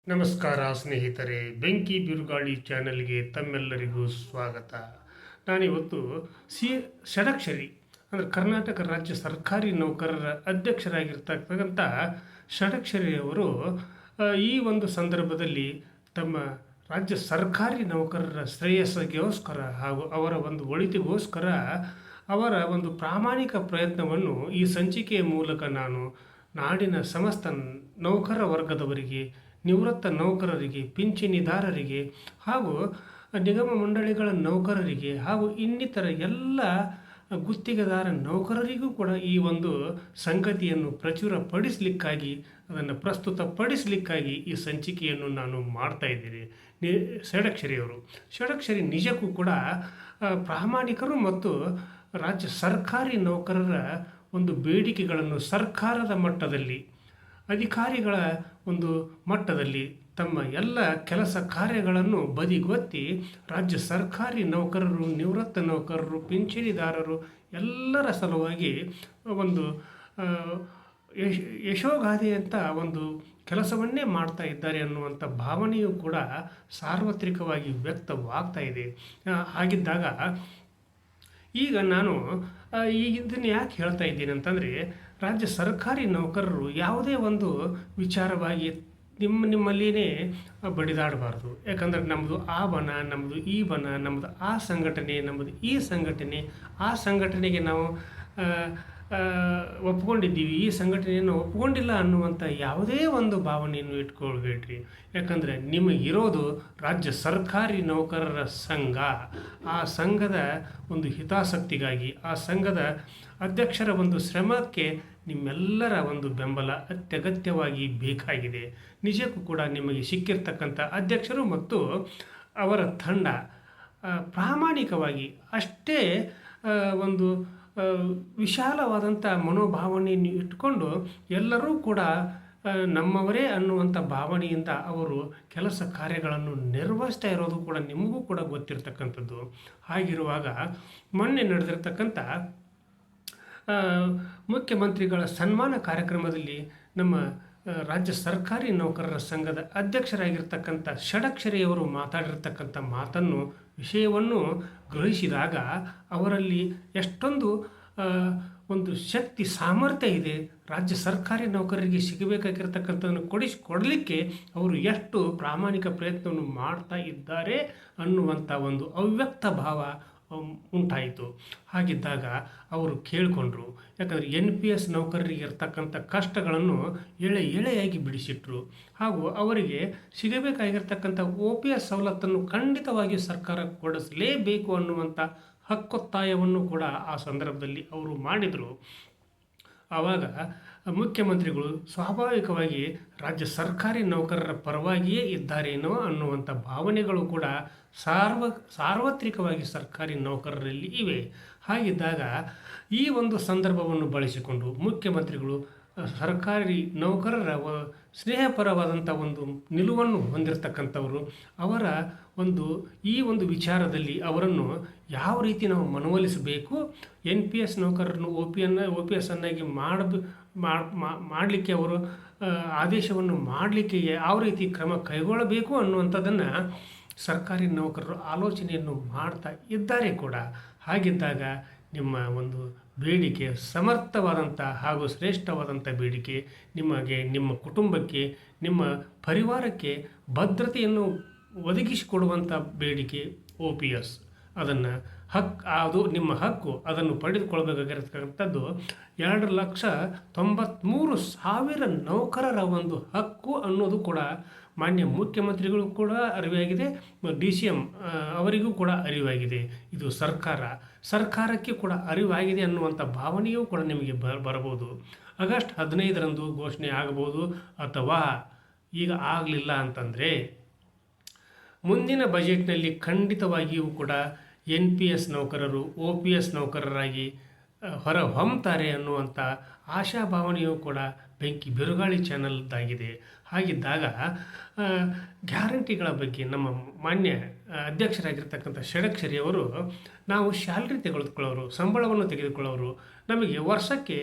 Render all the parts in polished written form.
ನಮಸ್ಕಾರ ಸ್ನೇಹಿತರೆ, ಬೆಂಕಿ ಬಿರುಗಾಳಿ ಚಾನೆಲ್ಗೆ ತಮ್ಮೆಲ್ಲರಿಗೂ ಸ್ವಾಗತ. ನಾನಿವತ್ತು ಸಿ ಷಡಕ್ಷರಿ ಅಂದರೆ ಕರ್ನಾಟಕ ರಾಜ್ಯ ಸರ್ಕಾರಿ ನೌಕರರ ಅಧ್ಯಕ್ಷರಾಗಿರ್ತಕ್ಕಂಥ ಷಡಕ್ಷರಿಯವರು ಈ ಒಂದು ಸಂದರ್ಭದಲ್ಲಿ ತಮ್ಮ ರಾಜ್ಯ ಸರ್ಕಾರಿ ನೌಕರರ ಶ್ರೇಯಸ್ಸಿಗೋಸ್ಕರ ಹಾಗೂ ಅವರ ಒಂದು ಒಳಿತಿಗೋಸ್ಕರ ಅವರ ಒಂದು ಪ್ರಾಮಾಣಿಕ ಪ್ರಯತ್ನವನ್ನು ಈ ಸಂಚಿಕೆಯ ಮೂಲಕ ನಾನು ನಾಡಿನ ಸಮಸ್ತ ನೌಕರ ವರ್ಗದವರಿಗೆ, ನಿವೃತ್ತ ನೌಕರರಿಗೆ, ಪಿಂಚಣಿದಾರರಿಗೆ ಹಾಗೂ ನಿಗಮ ಮಂಡಳಿಗಳ ನೌಕರರಿಗೆ ಹಾಗೂ ಇನ್ನಿತರ ಎಲ್ಲ ಗುತ್ತಿಗೆದಾರ ನೌಕರರಿಗೂ ಕೂಡ ಈ ಒಂದು ಸಂಗತಿಯನ್ನು ಪ್ರಚುರಪಡಿಸಲಿಕ್ಕಾಗಿ, ಅದನ್ನು ಪ್ರಸ್ತುತಪಡಿಸಲಿಕ್ಕಾಗಿ ಈ ಸಂಚಿಕೆಯನ್ನು ನಾನು ಮಾಡ್ತಾ ಇದ್ದೀನಿ. ಷಡಕ್ಷರಿ ನಿಜಕ್ಕೂ ಕೂಡ ಪ್ರಾಮಾಣಿಕರು ಮತ್ತು ರಾಜ್ಯ ಸರ್ಕಾರಿ ನೌಕರರ ಒಂದು ಬೇಡಿಕೆಗಳನ್ನು ಸರ್ಕಾರದ ಮಟ್ಟದಲ್ಲಿ, ಅಧಿಕಾರಿಗಳ ಒಂದು ಮಟ್ಟದಲ್ಲಿ ತಮ್ಮ ಎಲ್ಲ ಕೆಲಸ ಕಾರ್ಯಗಳನ್ನು ಬದಿಗೊತ್ತಿ ರಾಜ್ಯ ಸರ್ಕಾರಿ ನೌಕರರು, ನಿವೃತ್ತ ನೌಕರರು, ಪಿಂಚಣಿದಾರರು ಎಲ್ಲರ ಸಲುವಾಗಿ ಒಂದು ಯಶೋಗಾಥೆಯಂಥ ಒಂದು ಕೆಲಸವನ್ನೇ ಮಾಡ್ತಾ ಇದ್ದಾರೆ ಅನ್ನುವಂಥ ಭಾವನೆಯೂ ಕೂಡ ಸಾರ್ವತ್ರಿಕವಾಗಿ ವ್ಯಕ್ತವಾಗ್ತಾ ಇದೆ. ಹಾಗಿದ್ದಾಗ ಈಗ ನಾನು ಇದನ್ನು ಯಾಕೆ ಹೇಳ್ತಾ ಇದ್ದೀನಿ ಅಂತಂದರೆ, ರಾಜ್ಯ ಸರ್ಕಾರಿ ನೌಕರರು ಯಾವುದೇ ಒಂದು ವಿಚಾರವಾಗಿ ನಿಮ್ಮಲ್ಲಿಯೇ ಬಡಿದಾಡಬಾರ್ದು. ಯಾಕಂದರೆ ನಮ್ಮದು ಆ ಬಣ, ನಮ್ಮದು ಈ ಬಣ, ನಮ್ಮದು ಆ ಸಂಘಟನೆ, ನಮ್ಮದು ಈ ಸಂಘಟನೆ, ಆ ಸಂಘಟನೆಗೆ ನಾವು ಒಪ್ಕೊಂಡಿದ್ದೀವಿ, ಈ ಸಂಘಟನೆಯನ್ನು ಒಪ್ಕೊಂಡಿಲ್ಲ ಅನ್ನುವಂಥ ಯಾವುದೇ ಒಂದು ಭಾವನೆಯನ್ನು ಇಟ್ಕೊಳ್ಬೇಡ್ರಿ. ಯಾಕಂದರೆ ನಿಮಗಿರೋದು ರಾಜ್ಯ ಸರ್ಕಾರಿ ನೌಕರರ ಸಂಘ. ಆ ಸಂಘದ ಒಂದು ಹಿತಾಸಕ್ತಿಗಾಗಿ, ಆ ಸಂಘದ ಅಧ್ಯಕ್ಷರ ಒಂದು ಶ್ರಮಕ್ಕೆ ನಿಮ್ಮೆಲ್ಲರ ಒಂದು ಬೆಂಬಲ ಅತ್ಯಗತ್ಯವಾಗಿ ಬೇಕಾಗಿದೆ. ನಿಜಕ್ಕೂ ಕೂಡ ನಿಮಗೆ ಸಿಕ್ಕಿರ್ತಕ್ಕಂಥ ಅಧ್ಯಕ್ಷರು ಮತ್ತು ಅವರ ತಂಡ ಪ್ರಾಮಾಣಿಕವಾಗಿ ಅಷ್ಟೇ ಒಂದು ವಿಶಾಲವಾದಂಥ ಮನೋಭಾವನೆಯನ್ನು ಇಟ್ಕೊಂಡು ಎಲ್ಲರೂ ಕೂಡ ನಮ್ಮವರೇ ಅನ್ನುವಂಥ ಭಾವನೆಯಿಂದ ಅವರು ಕೆಲಸ ಕಾರ್ಯಗಳನ್ನು ನಿರ್ವಹಿಸ್ತಾ ಇರೋದು ಕೂಡ ನಿಮಗೂ ಕೂಡ ಗೊತ್ತಿರ್ತಕ್ಕಂಥದ್ದು. ಹಾಗಿರುವಾಗ ಮೊನ್ನೆ ನಡೆದಿರ್ತಕ್ಕಂಥ ಮುಖ್ಯಮಂತ್ರಿಗಳ ಸನ್ಮಾನ ಕಾರ್ಯಕ್ರಮದಲ್ಲಿ ನಮ್ಮ ರಾಜ್ಯ ಸರ್ಕಾರಿ ನೌಕರರ ಸಂಘದ ಅಧ್ಯಕ್ಷರಾಗಿರ್ತಕ್ಕಂಥ ಷಡಕ್ಷರಿಯವರು ಮಾತಾಡಿರ್ತಕ್ಕಂಥ ಮಾತನ್ನು, ವಿಷಯವನ್ನು ಗ್ರಹಿಸಿದಾಗ ಅವರಲ್ಲಿ ಎಷ್ಟೊಂದು ಒಂದು ಶಕ್ತಿ ಸಾಮರ್ಥ್ಯ ಇದೆ. ರಾಜ್ಯ ಸರ್ಕಾರಿ ನೌಕರರಿಗೆ ಸಿಗಬೇಕಾಗಿರ್ತಕ್ಕಂಥದ್ದನ್ನು ಕೊಡಲಿಕ್ಕೆ ಅವರು ಎಷ್ಟು ಪ್ರಾಮಾಣಿಕ ಪ್ರಯತ್ನವನ್ನು ಮಾಡ್ತಾ ಇದ್ದಾರೆ ಅನ್ನುವಂಥ ಒಂದು ಅವ್ಯಕ್ತ ಭಾವ ಉಂಟಾಯಿತು. ಹಾಗಿದ್ದಾಗ ಅವರು ಕೇಳಿಕೊಂಡ್ರು. ಯಾಕಂದರೆ NPS ನೌಕರರಿಗೆ ಇರ್ತಕ್ಕಂಥ ಕಷ್ಟಗಳನ್ನು ಎಳೆಯಾಗಿ ಬಿಡಿಸಿಟ್ರು. ಹಾಗೂ ಅವರಿಗೆ ಸಿಗಬೇಕಾಗಿರ್ತಕ್ಕಂಥ OPS ಸವಲತ್ತನ್ನು ಖಂಡಿತವಾಗಿ ಸರ್ಕಾರ ಕೊಡಿಸಲೇಬೇಕು ಅನ್ನುವಂಥ ಹಕ್ಕೊತ್ತಾಯವನ್ನು ಕೂಡ ಆ ಸಂದರ್ಭದಲ್ಲಿ ಅವರು ಮಾಡಿದರು. ಆವಾಗ ಮುಖ್ಯಮಂತ್ರಿಗಳು ಸ್ವಾಭಾವಿಕವಾಗಿ ರಾಜ್ಯ ಸರ್ಕಾರಿ ನೌಕರರ ಪರವಾಗಿಯೇ ಇದ್ದಾರೇನೋ ಅನ್ನುವಂಥ ಭಾವನೆಗಳು ಕೂಡ ಸಾರ್ವತ್ರಿಕವಾಗಿ ಸರ್ಕಾರಿ ನೌಕರರಲ್ಲಿ ಇವೆ. ಹಾಗಿದ್ದಾಗ ಈ ಒಂದು ಸಂದರ್ಭವನ್ನು ಬಳಸಿಕೊಂಡು ಮುಖ್ಯಮಂತ್ರಿಗಳು ಸರ್ಕಾರಿ ನೌಕರರ ಸ್ನೇಹಪರವಾದಂಥ ಒಂದು ನಿಲುವನ್ನು ಹೊಂದಿರತಕ್ಕಂಥವರು, ಅವರ ಈ ಒಂದು ವಿಚಾರದಲ್ಲಿ ಅವರನ್ನು ಯಾವ ರೀತಿ ನಾವು ಮನವೊಲಿಸಬೇಕು, NPS ನೌಕರರನ್ನು OPS ಅನ್ನಾಗಿ ಮಾಡಲಿಕ್ಕೆ ಅವರು ಆದೇಶವನ್ನು ಮಾಡಲಿಕ್ಕೆ ಯಾವ ರೀತಿ ಕ್ರಮ ಕೈಗೊಳ್ಳಬೇಕು ಅನ್ನುವಂಥದ್ದನ್ನು ಸರ್ಕಾರಿ ನೌಕರರು ಆಲೋಚನೆಯನ್ನು ಮಾಡ್ತಾ ಇದ್ದಾರೆ ಕೂಡ. ಹಾಗಿದ್ದಾಗ ನಿಮ್ಮ ಒಂದು ಬೇಡಿಕೆ ಸಮರ್ಥವಾದಂಥ ಹಾಗೂ ಶ್ರೇಷ್ಠವಾದಂಥ ಬೇಡಿಕೆ, ನಿಮಗೆ, ನಿಮ್ಮ ಕುಟುಂಬಕ್ಕೆ, ನಿಮ್ಮ ಪರಿವಾರಕ್ಕೆ ಭದ್ರತೆಯನ್ನು ಒದಗಿಸಿಕೊಡುವಂಥ ಬೇಡಿಕೆ OPS. ಅದನ್ನು ಅದು ನಿಮ್ಮ ಹಕ್ಕು. ಅದನ್ನು ಪಡೆದುಕೊಳ್ಬೇಕಾಗಿರತಕ್ಕಂಥದ್ದು 2,93,000 ನೌಕರರ ಒಂದು ಹಕ್ಕು ಅನ್ನೋದು ಕೂಡ ಮಾನ್ಯ ಮುಖ್ಯಮಂತ್ರಿಗಳು ಕೂಡ ಅರಿವಾಗಿದೆ, DCM ಅವರಿಗೂ ಕೂಡ ಅರಿವಾಗಿದೆ. ಇದು ಸರ್ಕಾರಕ್ಕೆ ಕೂಡ ಅರಿವಾಗಿದೆ ಅನ್ನುವಂಥ ಭಾವನೆಯೂ ಕೂಡ ನಿಮಗೆ ಬರಬಹುದು. ಆಗಸ್ಟ್ 15ರಂದು ಘೋಷಣೆ ಆಗಬಹುದು, ಅಥವಾ ಈಗ ಆಗಲಿಲ್ಲ ಅಂತಂದರೆ ಮುಂದಿನ ಬಜೆಟ್ನಲ್ಲಿ ಖಂಡಿತವಾಗಿಯೂ ಕೂಡ NPS ನೌಕರರು OPS ನೌಕರರಾಗಿ ಹೊರಹೊಮ್ಮುತ್ತಾರೆ ಅನ್ನುವಂಥ ಆಶಾಭಾವನೆಯೂ ಕೂಡ ಬೆಂಕಿ ಬಿರುಗಾಳಿ ಚಾನಲ್ದಾಗಿದೆ. ಹಾಗಿದ್ದಾಗ ಗ್ಯಾರಂಟಿಗಳ ಬಗ್ಗೆ ನಮ್ಮ ಮಾನ್ಯ ಅಧ್ಯಕ್ಷರಾಗಿರ್ತಕ್ಕಂಥ ಷಡಕ್ಷರಿಯವರು, ನಾವು ಸ್ಯಾಲ್ರಿ ತೆಗೆದುಕೊಳ್ಳೋರು, ಸಂಬಳವನ್ನು ತೆಗೆದುಕೊಳ್ಳೋರು, ನಮಗೆ ವರ್ಷಕ್ಕೆ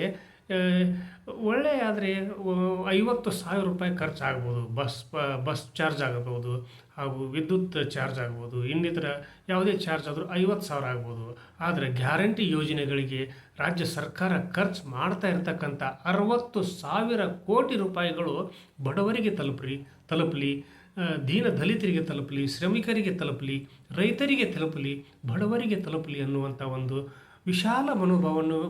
ಒಳ್ಳೆಯ ಆದರೆ 50,000 ರೂಪಾಯಿ ಖರ್ಚಾಗ್ಬೋದು. ಬಸ್ ಚಾರ್ಜ್ ಆಗಬಹುದು, ಹಾಗೂ ವಿದ್ಯುತ್ ಚಾರ್ಜ್ ಆಗ್ಬೋದು, ಇನ್ನಿತರ ಯಾವುದೇ ಚಾರ್ಜ್ ಆದರೂ 50,000 ಆಗ್ಬೋದು. ಆದರೆ ಗ್ಯಾರಂಟಿ ಯೋಜನೆಗಳಿಗೆ ರಾಜ್ಯ ಸರ್ಕಾರ ಖರ್ಚು ಮಾಡ್ತಾ ಇರತಕ್ಕಂಥ 60,000 ಕೋಟಿ ರೂಪಾಯಿಗಳು ಬಡವರಿಗೆ ತಲುಪಲಿ, ದೀನ ದಲಿತರಿಗೆ ತಲುಪಲಿ, ಶ್ರಮಿಕರಿಗೆ ತಲುಪಲಿ, ರೈತರಿಗೆ ತಲುಪಲಿ, ಬಡವರಿಗೆ ತಲುಪಲಿ ಅನ್ನುವಂಥ ಒಂದು ವಿಶಾಲ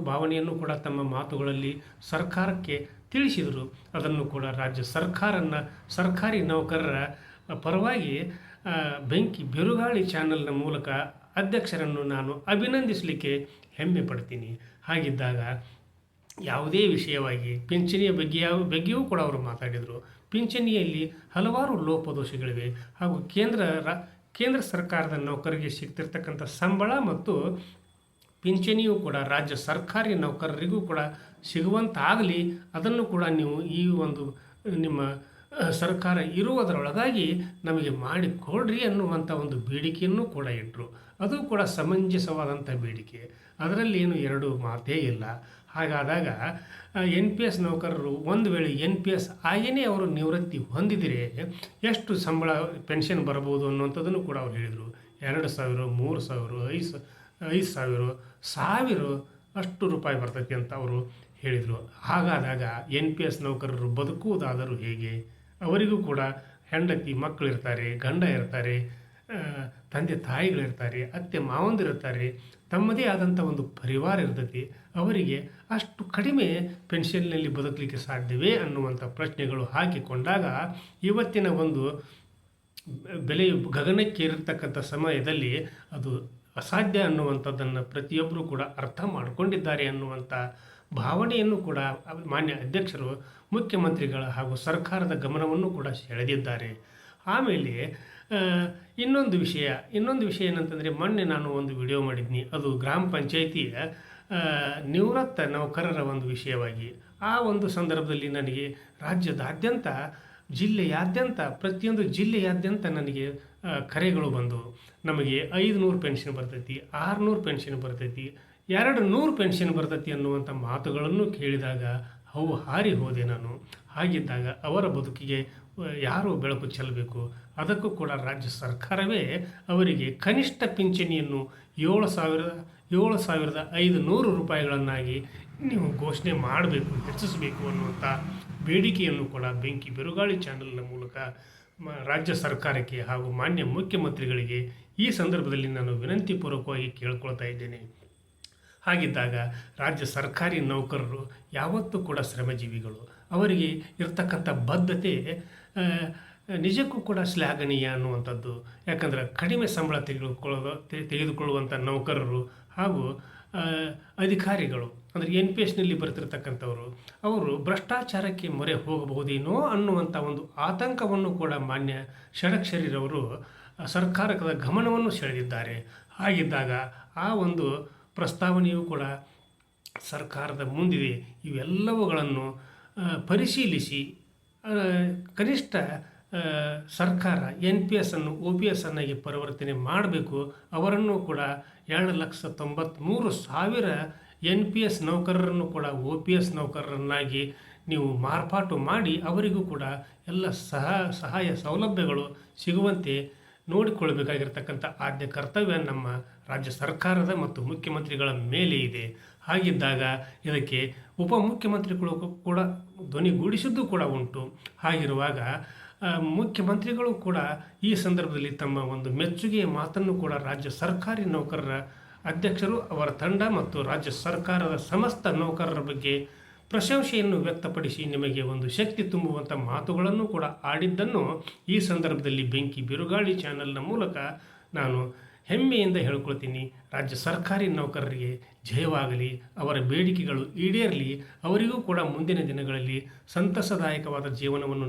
ಭಾವನೆಯನ್ನು ಕೂಡ ತಮ್ಮ ಮಾತುಗಳಲ್ಲಿ ಸರ್ಕಾರಕ್ಕೆ ತಿಳಿಸಿದರು. ಅದನ್ನು ಕೂಡ ರಾಜ್ಯ ಸರ್ಕಾರಿ ನೌಕರರ ಪರವಾಗಿ ಬೆಂಕಿ ಬಿರುಗಾಳಿ ಚಾನಲ್ನ ಮೂಲಕ ಅಧ್ಯಕ್ಷರನ್ನು ನಾನು ಅಭಿನಂದಿಸಲಿಕ್ಕೆ ಹೆಮ್ಮೆ ಪಡ್ತೀನಿ. ಹಾಗಿದ್ದಾಗ ಯಾವುದೇ ವಿಷಯವಾಗಿ ಪಿಂಚಣಿಯ ಬಗ್ಗೆಯೂ ಕೂಡ ಅವರು ಮಾತಾಡಿದರು. ಪಿಂಚಣಿಯಲ್ಲಿ ಹಲವಾರು ಲೋಪದೋಷಗಳಿವೆ, ಹಾಗೂ ಕೇಂದ್ರ ಸರ್ಕಾರದ ನೌಕರರಿಗೆ ಸಿಗ್ತಿರ್ತಕ್ಕಂಥ ಸಂಬಳ ಮತ್ತು ಪಿಂಚಣಿಯೂ ಕೂಡ ರಾಜ್ಯ ಸರ್ಕಾರಿ ನೌಕರರಿಗೂ ಕೂಡ ಸಿಗುವಂತಾಗಲಿ, ಅದನ್ನು ಕೂಡ ನೀವು ಈ ಒಂದು ನಿಮ್ಮ ಸರ್ಕಾರ ಇರುವುದರೊಳಗಾಗಿ ನಮಗೆ ಮಾಡಿಕೊಡ್ರಿ ಅನ್ನುವಂಥ ಒಂದು ಬೇಡಿಕೆಯನ್ನು ಕೂಡ ಇಟ್ಟರು. ಅದು ಕೂಡ ಸಮಂಜಸವಾದಂಥ ಬೇಡಿಕೆ, ಅದರಲ್ಲಿ ಏನು ಎರಡು ಮಾತೇ ಇಲ್ಲ. ಹಾಗಾದಾಗ NPS ನೌಕರರು ಒಂದು ವೇಳೆ NPS ಆಗೇನೇ ಅವರು ನಿವೃತ್ತಿ ಹೊಂದಿದರೆ ಎಷ್ಟು ಸಂಬಳ ಪೆನ್ಷನ್ ಬರ್ಬೋದು ಅನ್ನುವಂಥದ್ದನ್ನು ಕೂಡ ಅವ್ರು ಹೇಳಿದರು. 2,000, 3,000, 5,000, 1,000 ಅಷ್ಟು ರೂಪಾಯಿ ಬರ್ತೈತಿ ಅಂತ ಅವರು ಹೇಳಿದರು. ಹಾಗಾದಾಗ NPS ನೌಕರರು ಬದುಕುವುದಾದರೂ ಹೇಗೆ? ಅವರಿಗೂ ಕೂಡ ಹೆಂಡತಿ ಮಕ್ಕಳಿರ್ತಾರೆ, ಗಂಡ ಇರ್ತಾರೆ, ತಂದೆ ತಾಯಿಗಳಿರ್ತಾರೆ, ಅತ್ತೆ ಮಾವಂದಿರ್ತಾರೆ, ತಮ್ಮದೇ ಆದಂಥ ಒಂದು ಪರಿವಾರ ಇರ್ತೈತಿ. ಅವರಿಗೆ ಅಷ್ಟು ಕಡಿಮೆ ಪೆನ್ಷನ್ನಲ್ಲಿ ಬದುಕಲಿಕ್ಕೆ ಸಾಧ್ಯವೇ ಅನ್ನುವಂಥ ಪ್ರಶ್ನೆಗಳು ಹಾಕಿಕೊಂಡಾಗ ಇವತ್ತಿನ ಒಂದು ಬೆಲೆಯು ಗಗನಕ್ಕೇರಿರ್ತಕ್ಕಂಥ ಸಮಯದಲ್ಲಿ ಅದು ಅಸಾಧ್ಯ ಅನ್ನುವಂಥದ್ದನ್ನು ಪ್ರತಿಯೊಬ್ಬರೂ ಕೂಡ ಅರ್ಥ ಮಾಡಿಕೊಂಡಿದ್ದಾರೆ ಅನ್ನುವಂಥ ಭಾವನೆಯನ್ನು ಕೂಡ ಮಾನ್ಯ ಅಧ್ಯಕ್ಷರು, ಮುಖ್ಯಮಂತ್ರಿಗಳ ಹಾಗೂ ಸರ್ಕಾರದ ಗಮನವನ್ನು ಕೂಡ ಸೆಳೆದಿದ್ದಾರೆ. ಆಮೇಲೆ ಇನ್ನೊಂದು ವಿಷಯ ಏನಂತಂದರೆ, ಮೊನ್ನೆ ನಾನು ಒಂದು ವಿಡಿಯೋ ಮಾಡಿದ್ನಿ, ಅದು ಗ್ರಾಮ ಪಂಚಾಯಿತಿಯ ನಿವೃತ್ತ ನೌಕರರ ಒಂದು ವಿಷಯವಾಗಿ. ಆ ಒಂದು ಸಂದರ್ಭದಲ್ಲಿ ನನಗೆ ರಾಜ್ಯದಾದ್ಯಂತ, ಪ್ರತಿಯೊಂದು ಜಿಲ್ಲೆಯಾದ್ಯಂತ ನನಗೆ ಕರೆಗಳು ಬಂದವು. ನಮಗೆ 500 ಪೆನ್ಷನ್ ಬರ್ತೈತಿ, 600 ಪೆನ್ಷನ್ ಬರ್ತೈತಿ, 200 ಪೆನ್ಷನ್ ಬರ್ತೈತಿ ಅನ್ನುವಂಥ ಮಾತುಗಳನ್ನು ಕೇಳಿದಾಗ ಅವು ಹಾರಿ ಹೋದೆ ನಾನು. ಹಾಗಿದ್ದಾಗ ಅವರ ಬದುಕಿಗೆ ಯಾರು ಬೆಳಕು ಚೆಲ್ಲಬೇಕು? ಅದಕ್ಕೂ ಕೂಡ ರಾಜ್ಯ ಸರ್ಕಾರವೇ ಅವರಿಗೆ ಕನಿಷ್ಠ ಪಿಂಚಣಿಯನ್ನು 7,500 ರೂಪಾಯಿಗಳನ್ನಾಗಿ ನೀವು ಘೋಷಣೆ ಮಾಡಬೇಕು, ಹೆಚ್ಚಿಸಬೇಕು ಅನ್ನುವಂಥ ಬೇಡಿಕೆಯನ್ನು ಕೂಡ ಬೆಂಕಿ ಬಿರುಗಾಳಿ ಚಾನಲ್ನ ಮೂಲಕ ರಾಜ್ಯ ಸರ್ಕಾರಕ್ಕೆ ಹಾಗೂ ಮಾನ್ಯ ಮುಖ್ಯಮಂತ್ರಿಗಳಿಗೆ ಈ ಸಂದರ್ಭದಲ್ಲಿ ನಾನು ವಿನಂತಿಪೂರ್ವಕವಾಗಿ ಕೇಳ್ಕೊಳ್ತಾ ಇದ್ದೇನೆ. ಹಾಗಿದ್ದಾಗ ರಾಜ್ಯ ಸರ್ಕಾರಿ ನೌಕರರು ಯಾವತ್ತೂ ಕೂಡ ಶ್ರಮಜೀವಿಗಳು. ಅವರಿಗೆ ಇರತಕ್ಕಂಥ ಬದ್ಧತೆ ನಿಜಕ್ಕೂ ಕೂಡ ಶ್ಲಾಘನೀಯ ಅನ್ನುವಂಥದ್ದು. ಯಾಕಂದರೆ ಕಡಿಮೆ ಸಂಬಳ ತೆಗೆದುಕೊಳ್ಳುವಂಥ ನೌಕರರು ಹಾಗೂ ಅಧಿಕಾರಿಗಳು, ಅಂದರೆ NPSನಲ್ಲಿ ಬರ್ತಿರ್ತಕ್ಕಂಥವರು, ಅವರು ಭ್ರಷ್ಟಾಚಾರಕ್ಕೆ ಮೊರೆ ಹೋಗಬಹುದೇನೋ ಅನ್ನುವಂಥ ಒಂದು ಆತಂಕವನ್ನು ಕೂಡ ಮಾನ್ಯ ಷಡಕ್ಷರಿರವರು ಸರ್ಕಾರದ ಗಮನವನ್ನು ಸೆಳೆದಿದ್ದಾರೆ. ಹಾಗಿದ್ದಾಗ ಆ ಒಂದು ಪ್ರಸ್ತಾವನೆಯೂ ಕೂಡ ಸರ್ಕಾರದ ಮುಂದಿದೆ. ಇವೆಲ್ಲವುಗಳನ್ನು ಪರಿಶೀಲಿಸಿ ಕನಿಷ್ಠ ಸರ್ಕಾರ NPS ಅನ್ನು OPS ಅನ್ನಾಗಿ ಪರಿವರ್ತನೆ ಮಾಡಬೇಕು. ಅವರನ್ನು ಕೂಡ 2,93,000 NPS ನೌಕರರನ್ನು ಕೂಡ OPS ನೌಕರರನ್ನಾಗಿ ನೀವು ಮಾರ್ಪಾಟು ಮಾಡಿ ಅವರಿಗೂ ಕೂಡ ಎಲ್ಲ ಸಹಾಯ ಸೌಲಭ್ಯಗಳು ಸಿಗುವಂತೆ ನೋಡಿಕೊಳ್ಳಬೇಕಾಗಿರ್ತಕ್ಕಂಥ ಆದ್ಯ ಕರ್ತವ್ಯ ನಮ್ಮ ರಾಜ್ಯ ಸರ್ಕಾರದ ಮತ್ತು ಮುಖ್ಯಮಂತ್ರಿಗಳ ಮೇಲೆ ಇದೆ. ಹಾಗಿದ್ದಾಗ ಇದಕ್ಕೆ ಉಪಮುಖ್ಯಮಂತ್ರಿಗಳು ಕೂಡ ಧ್ವನಿಗೂಡಿಸಿದ್ದು ಕೂಡ ಉಂಟು. ಹಾಗಿರುವಾಗ ಮುಖ್ಯಮಂತ್ರಿಗಳು ಕೂಡ ಈ ಸಂದರ್ಭದಲ್ಲಿ ತಮ್ಮ ಒಂದು ಮೆಚ್ಚುಗೆಯ ಮಾತನ್ನು ಕೂಡ ರಾಜ್ಯ ಸರ್ಕಾರಿ ನೌಕರರ ಅಧ್ಯಕ್ಷರು, ಅವರ ತಂಡ ಮತ್ತು ರಾಜ್ಯ ಸರ್ಕಾರದ ಸಮಸ್ತ ನೌಕರರ ಬಗ್ಗೆ ಪ್ರಶಂಸೆಯನ್ನು ವ್ಯಕ್ತಪಡಿಸಿ ನಿಮಗೆ ಒಂದು ಶಕ್ತಿ ತುಂಬುವಂಥ ಮಾತುಗಳನ್ನು ಕೂಡ ಆಡಿದ್ದನ್ನು ಈ ಸಂದರ್ಭದಲ್ಲಿ ಬೆಂಕಿ ಬಿರುಗಾಳಿ ಚಾನಲ್ನ ಮೂಲಕ ನಾನು ಹೆಮ್ಮೆಯಿಂದ ಹೇಳ್ಕೊಳ್ತೀನಿ. ರಾಜ್ಯ ಸರ್ಕಾರಿ ನೌಕರರಿಗೆ ಜಯವಾಗಲಿ, ಅವರ ಬೇಡಿಕೆಗಳು ಈಡೇರಲಿ, ಅವರಿಗೂ ಕೂಡ ಮುಂದಿನ ದಿನಗಳಲ್ಲಿ ಸಂತಸದಾಯಕವಾದ ಜೀವನವನ್ನು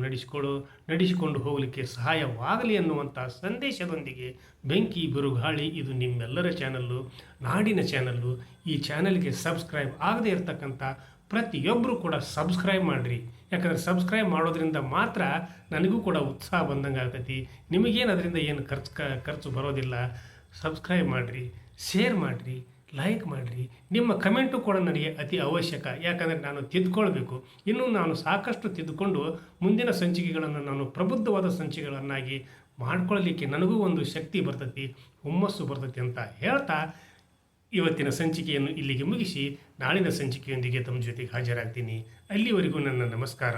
ನಡೆಸಿಕೊಂಡು ಹೋಗಲಿಕ್ಕೆ ಸಹಾಯವಾಗಲಿ ಅನ್ನುವಂಥ ಸಂದೇಶದೊಂದಿಗೆ ಬೆಂಕಿ ಬಿರುಗಾಳಿ ಇದು ನಿಮ್ಮೆಲ್ಲರ ಚಾನಲ್ಲು, ನಾಡಿನ ಚಾನಲ್ಲು. ಈ ಚಾನಲ್ಗೆ ಸಬ್ಸ್ಕ್ರೈಬ್ ಆಗದೇ ಇರತಕ್ಕಂಥ ಪ್ರತಿಯೊಬ್ಬರು ಕೂಡ ಸಬ್ಸ್ಕ್ರೈಬ್ ಮಾಡಿರಿ. ಯಾಕಂದರೆ ಸಬ್ಸ್ಕ್ರೈಬ್ ಮಾಡೋದ್ರಿಂದ ಮಾತ್ರ ನನಗೂ ಕೂಡ ಉತ್ಸಾಹ ಬಂದಂಗೆ ಆಗ್ತೈತಿ. ನಿಮಗೇನು ಅದರಿಂದ ಏನು ಖರ್ಚು ಬರೋದಿಲ್ಲ. ಸಬ್ಸ್ಕ್ರೈಬ್ ಮಾಡಿರಿ, ಶೇರ್ ಮಾಡಿರಿ, ಲೈಕ್ ಮಾಡಿರಿ. ನಿಮ್ಮ ಕಮೆಂಟು ಕೂಡ ನನಗೆ ಅತಿ ಅವಶ್ಯಕ. ಯಾಕಂದರೆ ನಾನು ತಿದ್ದುಕೊಳ್ಬೇಕು. ಇನ್ನೂ ನಾನು ಸಾಕಷ್ಟು ತಿದ್ದುಕೊಂಡು ಮುಂದಿನ ಸಂಚಿಕೆಗಳನ್ನು ನಾನು ಪ್ರಬುದ್ಧವಾದ ಸಂಚಿಕೆಗಳನ್ನಾಗಿ ಮಾಡ್ಕೊಳ್ಳಲಿಕ್ಕೆ ನನಗೂ ಒಂದು ಶಕ್ತಿ ಬರ್ತೈತಿ, ಹುಮ್ಮಸ್ಸು ಬರ್ತೈತಿ ಅಂತ ಹೇಳ್ತಾ ಇವತ್ತಿನ ಸಂಚಿಕೆಯನ್ನು ಇಲ್ಲಿಗೆ ಮುಗಿಸಿ ನಾಳಿನ ಸಂಚಿಕೆಯೊಂದಿಗೆ ತಮ್ಮ ಜೊತೆಗೆ ಹಾಜರಾಗ್ತೀನಿ. ಅಲ್ಲಿವರೆಗೂ ನನ್ನ ನಮಸ್ಕಾರ.